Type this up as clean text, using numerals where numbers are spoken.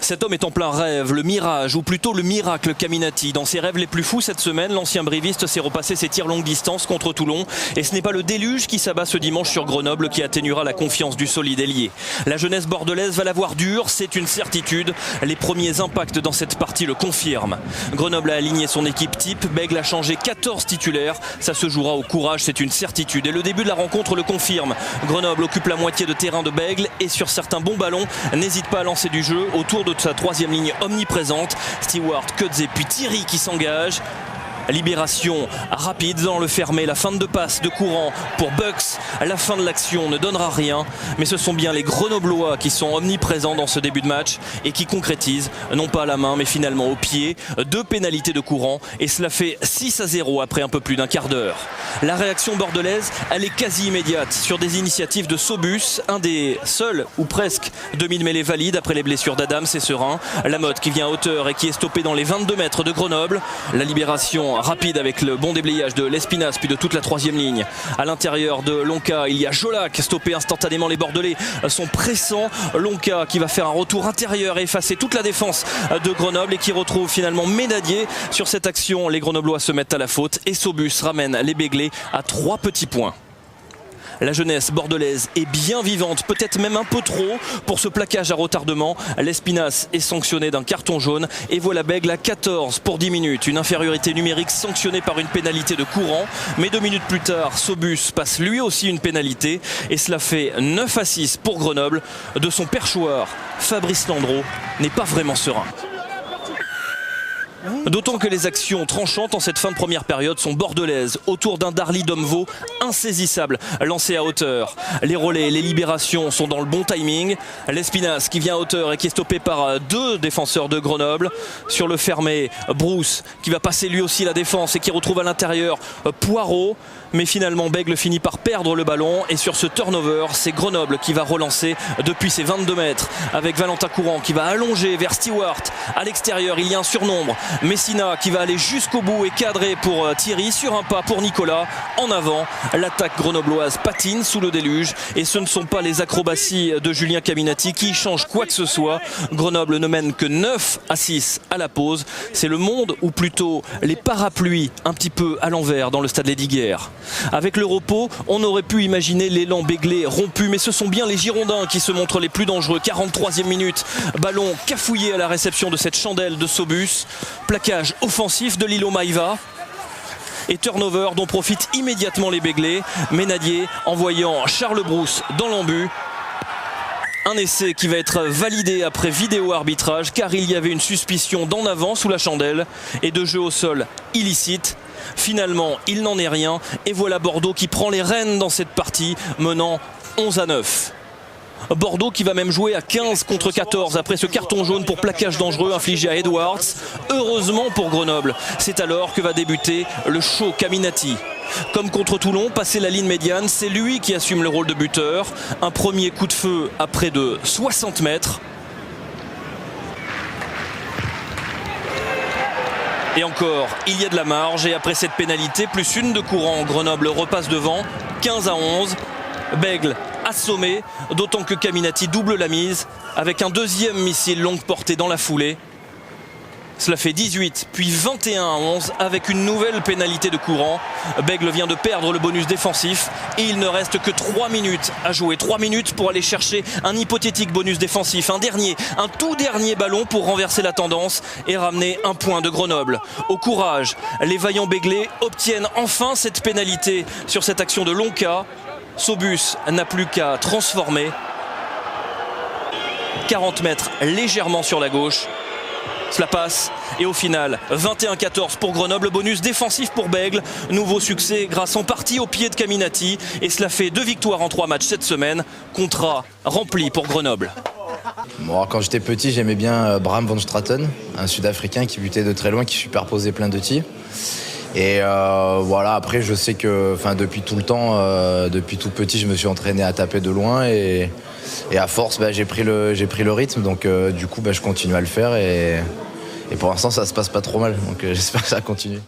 Cet homme est en plein rêve, le mirage, ou plutôt le miracle Caminati. Dans ses rêves les plus fous cette semaine, l'ancien briviste s'est repassé ses tirs longue distance contre Toulon. Et ce n'est pas le déluge qui s'abat ce dimanche sur Grenoble qui atténuera la confiance du solide ailier. La jeunesse bordelaise va l'avoir dure, c'est une certitude. Les premiers impacts dans cette partie le confirment. Grenoble a aligné son équipe type, Bègle a changé 14 titulaires. Ça se jouera au courage, c'est une certitude. Et le début de la rencontre le confirme. Grenoble occupe la moitié de terrain de Bègle et sur certains bons ballons, n'hésite pas à lancer du jeu autour de sa troisième ligne omniprésente. Stewart, Kudz et puis Thierry qui s'engage. Libération rapide dans le fermé, la fin de passe de courant pour Bucks. La fin de l'action ne donnera rien, mais ce sont bien les Grenoblois qui sont omniprésents dans ce début de match et qui concrétisent, non pas à la main mais finalement au pied, 2 pénalités de courant et cela fait 6-0 après un peu plus d'un quart d'heure. La réaction bordelaise, elle est quasi immédiate sur des initiatives de Sobus, un des seuls ou presque demi de mêlée valide après les blessures d'Adams et Serein. Lamotte qui vient à hauteur et qui est stoppé dans les 22 mètres de Grenoble. La libération rapide avec le bon déblayage de l'Espinasse puis de toute la troisième ligne. À l'intérieur de Lonka, il y a Jolac stoppé instantanément. Les Bordelais sont pressants. Lonka qui va faire un retour intérieur et effacer toute la défense de Grenoble et qui retrouve finalement Ménadier. Sur cette action, les Grenoblois se mettent à la faute et Sobus ramène les Béglés à 3 petits points. La jeunesse bordelaise est bien vivante, peut-être même un peu trop pour ce plaquage à retardement. L'Espinasse est sanctionné d'un carton jaune et voilà Bègle à 14 pour 10 minutes. Une infériorité numérique sanctionnée par une pénalité de courant. Mais 2 minutes plus tard, Sobus passe lui aussi une pénalité et cela fait 9-6 pour Grenoble. De son perchoir, Fabrice Landreau n'est pas vraiment serein. D'autant que les actions tranchantes en cette fin de première période sont bordelaises, autour d'un Darly Domvo insaisissable, lancé à hauteur. Les relais, les libérations sont dans le bon timing. L'Espinasse qui vient à hauteur et qui est stoppé par 2 défenseurs de Grenoble. Sur le fermé, Bruce qui va passer lui aussi la défense et qui retrouve à l'intérieur Poirot. Mais finalement Bègle finit par perdre le ballon et sur ce turnover, c'est Grenoble qui va relancer depuis ses 22 mètres avec Valentin Courant qui va allonger vers Stewart. À l'extérieur, il y a un surnombre. Messina qui va aller jusqu'au bout et cadrer pour Thierry sur un pas pour Nicolas. En avant, l'attaque grenobloise patine sous le déluge et ce ne sont pas les acrobaties de Julien Caminati qui changent quoi que ce soit. Grenoble ne mène que 9-6 à la pause. C'est le monde ou plutôt les parapluies un petit peu à l'envers dans le stade Lesdiguières. Avec le repos, on aurait pu imaginer l'élan béglé rompu, mais ce sont bien les Girondins qui se montrent les plus dangereux. 43e minute, ballon cafouillé à la réception de cette chandelle de Sobus. Plaquage offensif de Lilo Maïva. Et turnover dont profitent immédiatement les Béglés. Ménadier envoyant Charles Brousse dans l'embut. Un essai qui va être validé après vidéo arbitrage car il y avait une suspicion d'en avant sous la chandelle et de jeu au sol illicite. Finalement, il n'en est rien et voilà Bordeaux qui prend les rênes dans cette partie, menant 11-9. Bordeaux qui va même jouer à 15 contre 14 après ce carton jaune pour plaquage dangereux infligé à Edwards. Heureusement pour Grenoble, c'est alors que va débuter le show Caminati. Comme contre Toulon, passer la ligne médiane, c'est lui qui assume le rôle de buteur. Un premier coup de feu à près de 60 mètres. Et encore, il y a de la marge et après cette pénalité, plus une de courant, Grenoble repasse devant, 15-11. Bègle assommé, d'autant que Caminati double la mise avec un deuxième missile longue portée dans la foulée. Cela fait 18 puis 21-11 avec une nouvelle pénalité de courant. Bègle vient de perdre le bonus défensif et il ne reste que 3 minutes à jouer. 3 minutes pour aller chercher un hypothétique bonus défensif. Un tout dernier ballon pour renverser la tendance et ramener un point de Grenoble. Au courage, les vaillants Béglés obtiennent enfin cette pénalité sur cette action de Lonka. Sobus n'a plus qu'à transformer. 40 mètres légèrement sur la gauche. Cela passe et au final 21-14 pour Grenoble, bonus défensif pour Bègle. Nouveau succès grâce en partie au pied de Caminati et cela fait 2 victoires en 3 matchs cette semaine. Contrat rempli pour Grenoble. Bon, quand j'étais petit, j'aimais bien Bram van Straten, un Sud-Africain qui butait de très loin, qui superposait plein de tirs. Et voilà, après je sais que depuis tout le temps, depuis tout petit, je me suis entraîné à taper de loin et à force j'ai pris le rythme, donc du coup je continue à le faire et pour l'instant ça se passe pas trop mal, donc j'espère que ça continue.